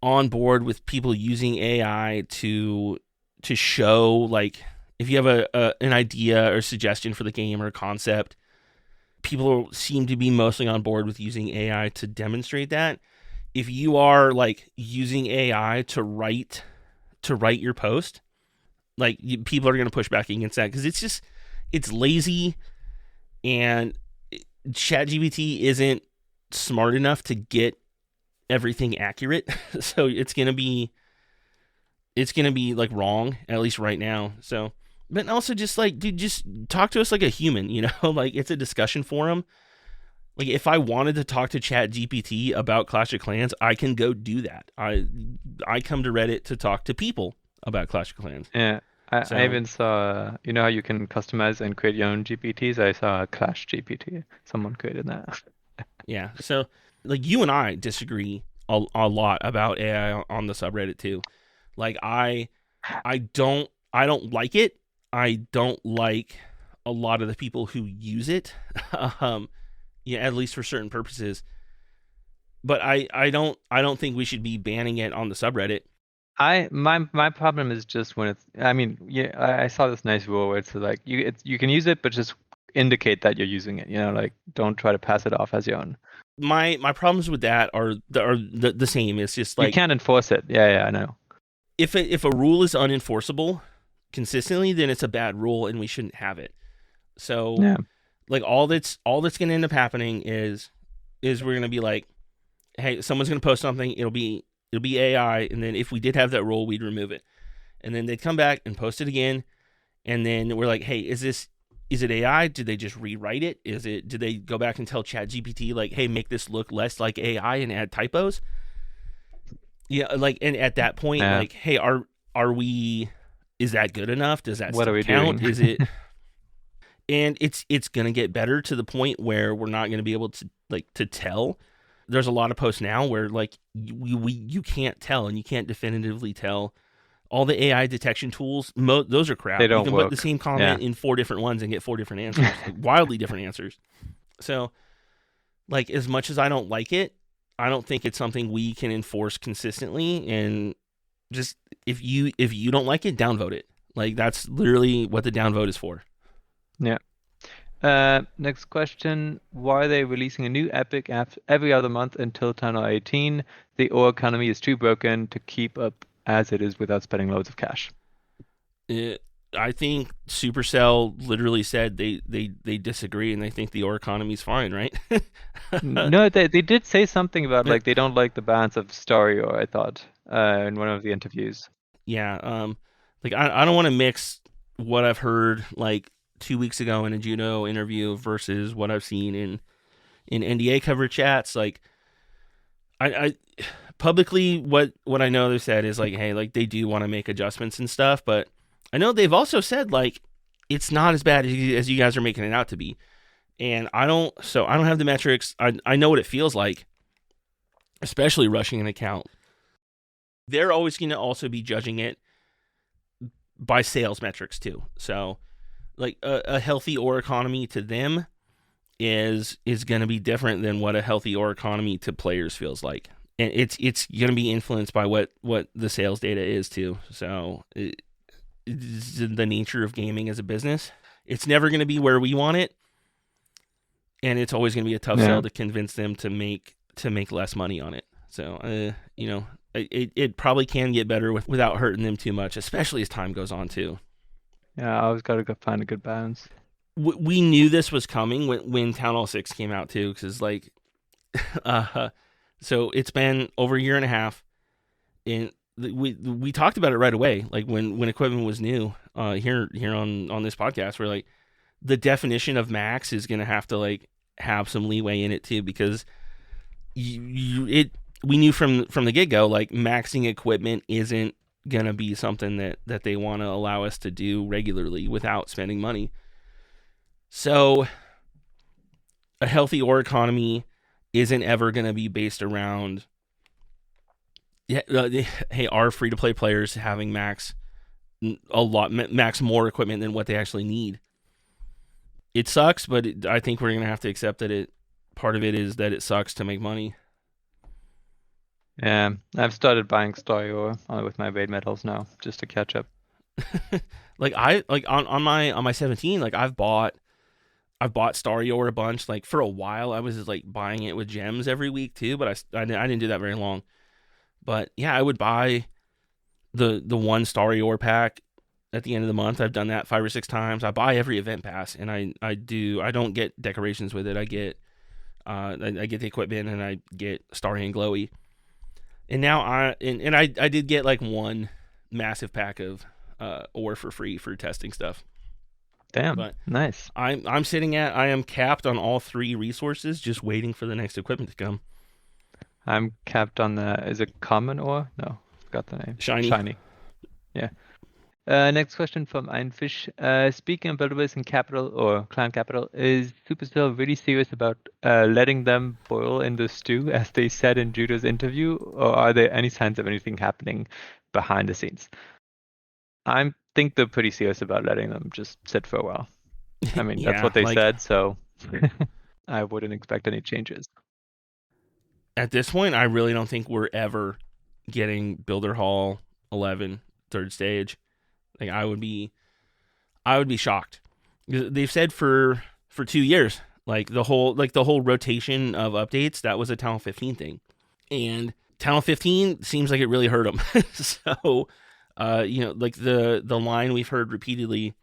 on board with people using AI to show, like, if you have an idea or suggestion for the game or a concept, people seem to be mostly on board with using AI to demonstrate that. If you are like using AI to write your post, like people are going to push back against that because it's lazy, and ChatGPT isn't smart enough to get everything accurate. So it's gonna be like wrong, at least right now. So, but also just like, dude, just talk to us like a human, like it's a discussion forum. Like, if I wanted to talk to ChatGPT about Clash of Clans, I can go do that. I come to Reddit to talk to people about Clash of Clans. Yeah. I even saw, you know how you can customize and create your own GPTs? I saw a Clash GPT. Someone created that. Yeah. So, like, you and I disagree a lot about AI on the subreddit too. Like, I don't like it. I don't like a lot of the people who use it. Yeah, at least for certain purposes. But I don't think we should be banning it on the subreddit. My problem is just when it's, I mean, yeah, I saw this nice rule where it's like you can use it, but just indicate that you're using it. You know, like don't try to pass it off as your own. My problems with that are the same. It's just like, you can't enforce it. Yeah, I know. If a rule is unenforceable consistently, then it's a bad rule and we shouldn't have it. So Yeah. like all that's going to end up happening is we're going to be like, hey, someone's going to post something, it'll be AI, and then if we did have that rule, we'd remove it. And then they'd come back and post it again, and then we're like, hey, is it AI? Did they just rewrite it? Did they go back and tell ChatGPT like, hey, make this look less like AI and add typos? Yeah, like, and at that point, like, hey, are we? Is that good enough? Does that what still are we count? doing? Is it? And it's gonna get better to the point where we're not gonna be able to tell. There's a lot of posts now where like you can't tell, and you can't definitively tell. All the AI detection tools, those are crap. They don't You can work. put the same comment in 4 different ones and get 4 different answers, like wildly different answers. So, like, as much as I don't like it, I don't think it's something we can enforce consistently. And just if you don't like it, downvote it. Like, that's literally what the downvote is for. Yeah. Next question. Why are they releasing a new Epic app every other month until 10 or 18? The ore economy is too broken to keep up as it is without spending loads of cash. I think Supercell literally said they disagree and they think the ore economy is fine, right? No, they did say something about like they don't like the balance of story ore, I thought, in one of the interviews. Yeah. Like I don't want to mix what I've heard like 2 weeks ago in a judo interview versus what I've seen in NDA cover chats. Like I publicly what I know they've said is like, hey, like they do want to make adjustments and stuff, but I know they've also said like it's not as bad as you guys are making it out to be. And I don't have the metrics. I know what it feels like, especially rushing an account. They're always going to also be judging it by sales metrics too. So like a healthy ore economy to them is going to be different than what a healthy ore economy to players feels like. And it's going to be influenced by what the sales data is too. So it's the nature of gaming as a business. It's never going to be where we want it. And it's always going to be a tough sell to convince them to make less money on it. So, it probably can get better without hurting them too much, especially as time goes on too. Yeah, I always got to go find a good balance. We knew this was coming when Town Hall 6 came out too, because like, so it's been over a year and a half, and we talked about it right away. Like when equipment was new, here on this podcast, we're like, the definition of max is gonna have to like have some leeway in it too, because we knew from the get go like maxing equipment isn't gonna be something that they want to allow us to do regularly without spending money. So a healthy ore economy isn't ever gonna be based around hey, are free to play players having max more equipment than what they actually need. It sucks, but I think we're gonna have to accept that part of it is that it sucks to make money. Yeah, I've started buying story ore with my raid metals now just to catch up. Like on my 17, like I've bought story ore a bunch. Like for a while, I was just like buying it with gems every week too, but I didn't do that very long. But yeah, I would buy the one story ore pack at the end of the month. I've done that 5 or 6 times. I buy every event pass, and I don't get decorations with it. I get the equipment, and I get starry and glowy. And now I did get like one massive pack of ore for free for testing stuff. Damn, But nice. I am capped on all 3 resources, just waiting for the next equipment to come. I'm capped on is it common ore? No, forgot the name. Shiny. Yeah. Next question from Einfish. Speaking of builders in capital or clan capital, is Supercell really serious about letting them boil in the stew, as they said in Judo's interview, or are there any signs of anything happening behind the scenes? I think they're pretty serious about letting them just sit for a while. I mean, that's what they said, so I wouldn't expect any changes. At this point, I really don't think we're ever getting Builder Hall 11 third stage. Like I would be shocked. They've said for 2 years, like the whole rotation of updates, that was a Talent 15 thing, and Talent 15 seems like it really hurt them. So, like the line we've heard repeatedly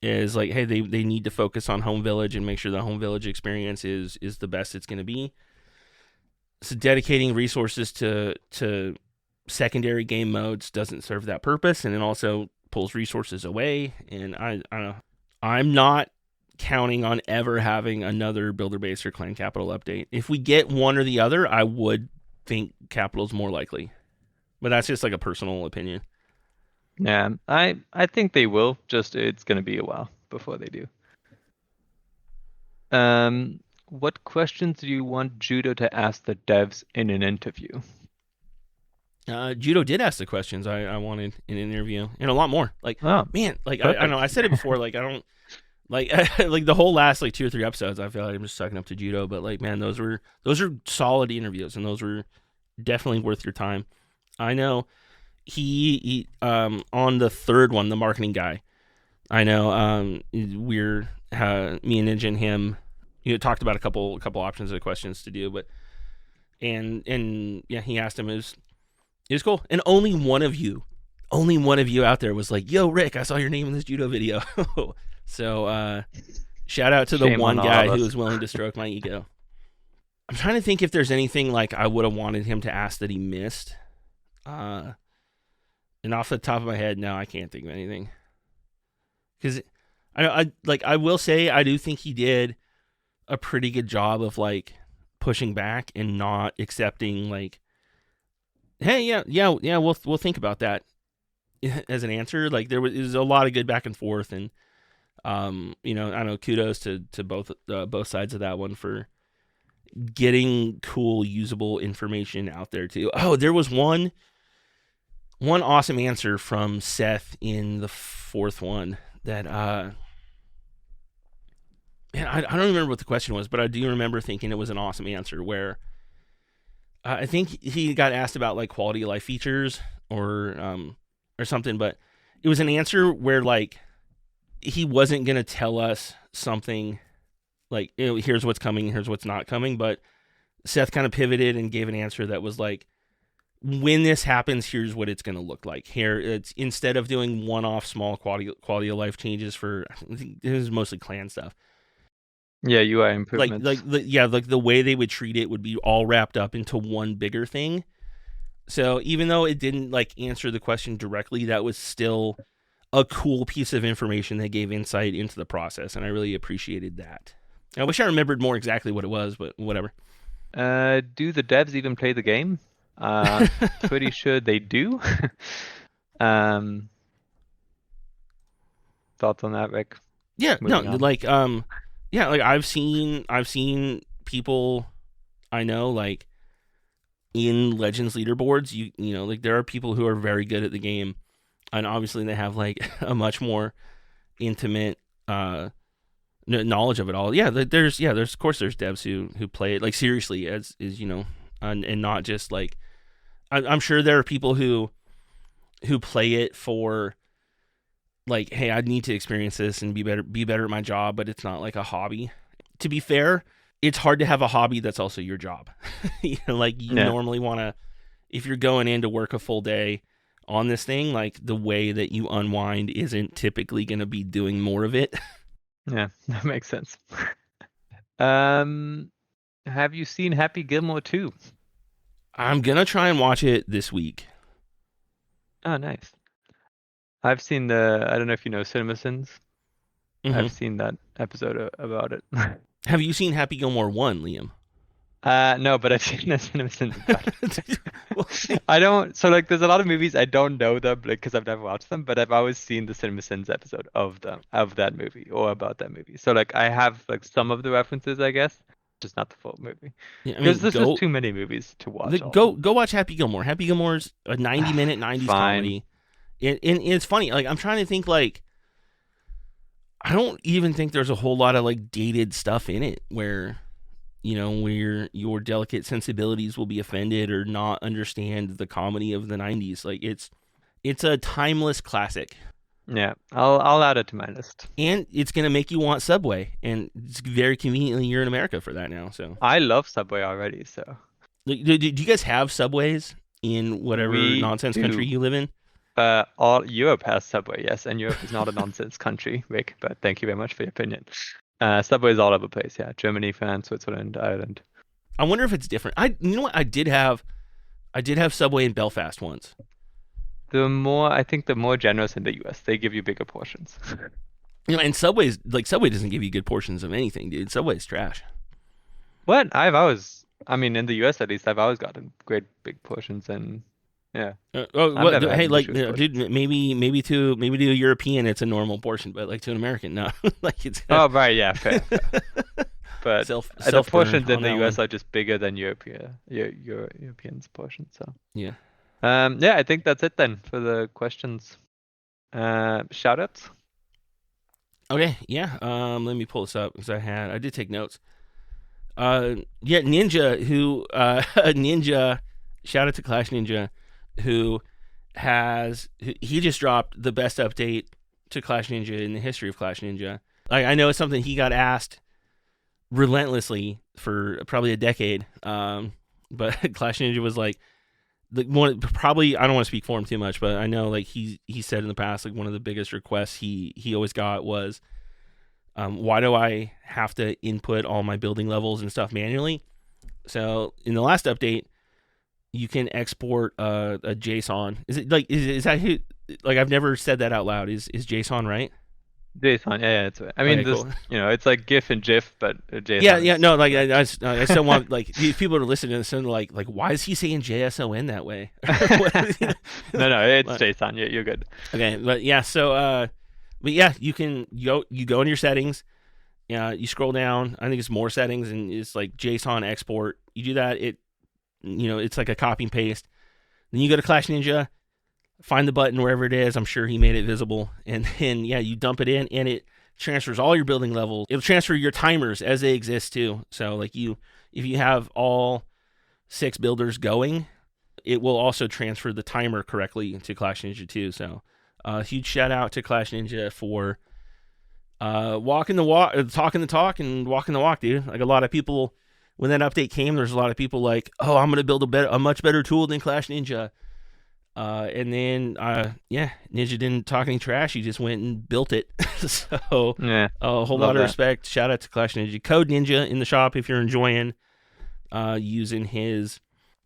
is like, hey, they need to focus on home village and make sure the home village experience is the best it's going to be. So dedicating resources to secondary game modes doesn't serve that purpose, and it also pulls resources away. And I don't know. I'm not counting on ever having another builder base or clan capital update. If we get one or the other, I would think capital's more likely. But that's just like a personal opinion. Yeah, I think they will. Just it's going to be a while before they do. What questions do you want Judo to ask the devs in an interview? Judo did ask the questions I wanted in an interview, and a lot more. Like, man, like I know I said it before. Like I don't like like the whole last like 2 or 3 episodes. I feel like I'm just sucking up to Judo, but like, man, those are solid interviews, and those were definitely worth your time. I know he on the 3rd one, the marketing guy. I know we're me and Ninja and him, talked about a couple options of questions to do, but and yeah, he asked him, it was cool, and only one of you out there was like, yo Rick, I saw your name in this Judo video. So shout out to the one guy who was willing to stroke my ego. I'm trying to think if there's anything like I would have wanted him to ask that he missed, and off the top of my head, no, I can't think of anything. Because I will say I do think he did a pretty good job of like pushing back and not accepting like, hey, yeah, we'll think about that as an answer. Like there was a lot of good back and forth, and I know, kudos to both sides of that one for getting cool, usable information out there too. Oh, there was one awesome answer from Seth in the 4th one that man, I don't remember what the question was, but I do remember thinking it was an awesome answer where I think he got asked about like quality of life features or something, but it was an answer where like he wasn't going to tell us something like, here's what's coming, here's what's not coming, but Seth kind of pivoted and gave an answer that was like, when this happens, here's what it's going to look like. Here, it's instead of doing one-off small quality of life changes for, I think it was mostly clan stuff. Yeah, UI improvements. Like the way they would treat it would be all wrapped up into one bigger thing. So even though it didn't like answer the question directly, that was still a cool piece of information that gave insight into the process, and I really appreciated that. I wish I remembered more exactly what it was, but whatever. Do the devs even play the game? Pretty sure they do. Thoughts on that, Rick? Yeah, like I've seen people I know like in Legends leaderboards. You know, like there are people who are very good at the game, and obviously they have like a much more intimate knowledge of it all. Yeah, there's of course there's devs who play it like seriously as and not just like I'm sure there are people who play it for like, hey, I need to experience this and be better at my job, but it's not like a hobby. To be fair, it's hard to have a hobby that's also your job. Like you normally want to, if you're going in to work a full day on this thing, like the way that you unwind isn't typically going to be doing more of it. Yeah, that makes sense. Have you seen Happy Gilmore 2? I'm gonna try and watch it this week. Oh, nice. I've seen I don't know if you know CinemaSins. I've seen that episode about it. Have you seen Happy Gilmore 1, Liam? No, but I've seen the CinemaSins about I don't. So like, there's a lot of movies I don't know them because I've never watched them, but I've always seen the CinemaSins episode of that movie or about that movie. So like, I have like some of the references, I guess, just not the full movie. Yeah, because there's just too many movies to watch. Go watch Happy Gilmore. Happy Gilmore's a 90-minute 90s comedy. And it's funny. Like, I'm trying to think, like, I don't even think there's a whole lot of like dated stuff in it where your delicate sensibilities will be offended or not understand the comedy of the 90s. Like, it's a timeless classic. Yeah, I'll add it to my list. And it's gonna make you want Subway, and it's very conveniently you're in America for that now. So I love Subway already. So do you guys have Subways in whatever nonsense country you live in? All Europe has Subway, yes, and Europe is not a nonsense country, Rick. But thank you very much for your opinion. Subway is all over the place, yeah. Germany, France, Switzerland, Ireland. I wonder if it's different. You know what? I did have Subway in Belfast once. I think the more generous in the US, they give you bigger portions. And Subway doesn't give you good portions of anything, dude. Subway's trash. What? In the US at least, I've always gotten great big portions, and yeah. Hey, like, dude, maybe to a European it's a normal portion, but like to an American, no. Like it's. Oh right, yeah, fair. But the portions in the US are just bigger than Europeans' portions. So yeah. Yeah, I think that's it then for the questions. Shoutouts. Okay, yeah. Let me pull this up because I did take notes. Ninja, who Ninja, shout out to Clash Ninja, who he just dropped the best update to Clash Ninja in the history of Clash Ninja. I know it's something he got asked relentlessly for probably a decade. But Clash Ninja was like probably, I don't want to speak for him too much, but I know like he said in the past, like one of the biggest requests he always got was, why do I have to input all my building levels and stuff manually? So in the last update, you can export a JSON. Is it like is that who? Like, I've never said that out loud. Is JSON right? JSON, yeah, it's. I mean, okay, cool. It's like GIF and GIF, but JSON. Yeah, no, like I still want like these people to listen to this and like why is he saying JSON that way? No, it's JSON. You're good. Okay, but yeah, so but yeah, you go in your settings. You scroll down. I think it's more settings, and it's like JSON export. You do that. It's like a copy and paste. Then you go to Clash Ninja. Find the button wherever it is. I'm sure he made it visible. And then, you dump it in, and it transfers all your building levels. It'll transfer your timers as they exist, too. So, like, if you have all 6 builders going, it will also transfer the timer correctly into Clash Ninja, too. So, huge shout-out to Clash Ninja for walking the walk, talking the talk, and walking the walk, dude. Like, a lot of people, when that update came, there's a lot of people like, oh, I'm going to build a much better tool than Clash Ninja. And then, Ninja didn't talk any trash. He just went and built it. So, a whole lot of respect. Shout out to Clash Ninja. Code Ninja in the shop if you're enjoying using his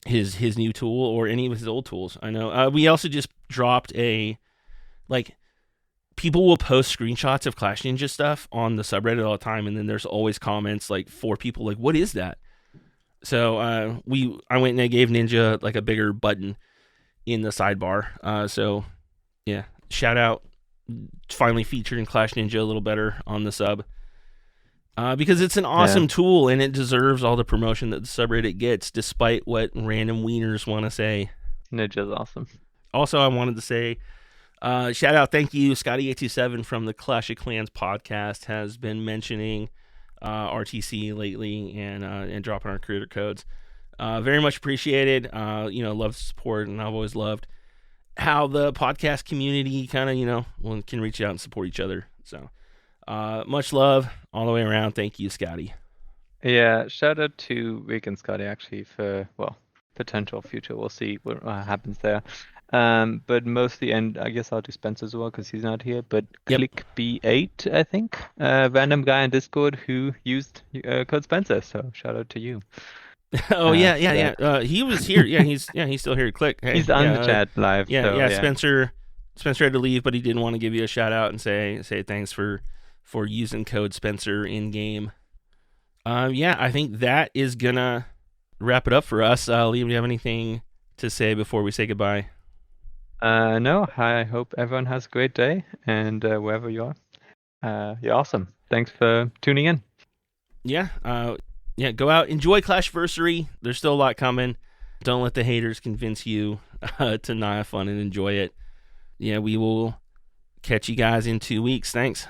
new tool or any of his old tools. I know. We also just dropped people will post screenshots of Clash Ninja stuff on the subreddit all the time, and then there's always comments like 4 people like, what is that? So, I went and I gave Ninja like a bigger button in the sidebar. So yeah, shout out, finally featuring Clash Ninja a little better on the sub, because it's an awesome tool and it deserves all the promotion that the subreddit gets, despite what random wieners want to say. Ninja's awesome. Also, I wanted to say shout out, thank you, Scotty827 from the Clash of Clans podcast has been mentioning RTC lately and dropping our creator codes. Very much appreciated. Love the support, and I've always loved how the podcast community kind of, can reach out and support each other. So, much love all the way around. Thank you, Scotty. Yeah, shout out to Rick and Scotty actually for, potential future. We'll see what happens there. But mostly, and I guess I'll do Spencer as well because he's not here, but Click B8, I think, random guy in Discord who used code Spencer. So shout out to you. Oh yeah. He was here. Yeah, he's still here. Click. Hey, he's on the chat live. Yeah. Spencer had to leave, but he didn't want to give you a shout out and say thanks for for using code Spencer in game. Yeah, I think that is gonna wrap it up for us. Liam, do you have anything to say before we say goodbye? No, I hope everyone has a great day, and wherever you are, you're awesome. Thanks for tuning in. Yeah, go out, enjoy Clashversary. There's still a lot coming. Don't let the haters convince you to not have fun and enjoy it. Yeah, we will catch you guys in 2 weeks. Thanks.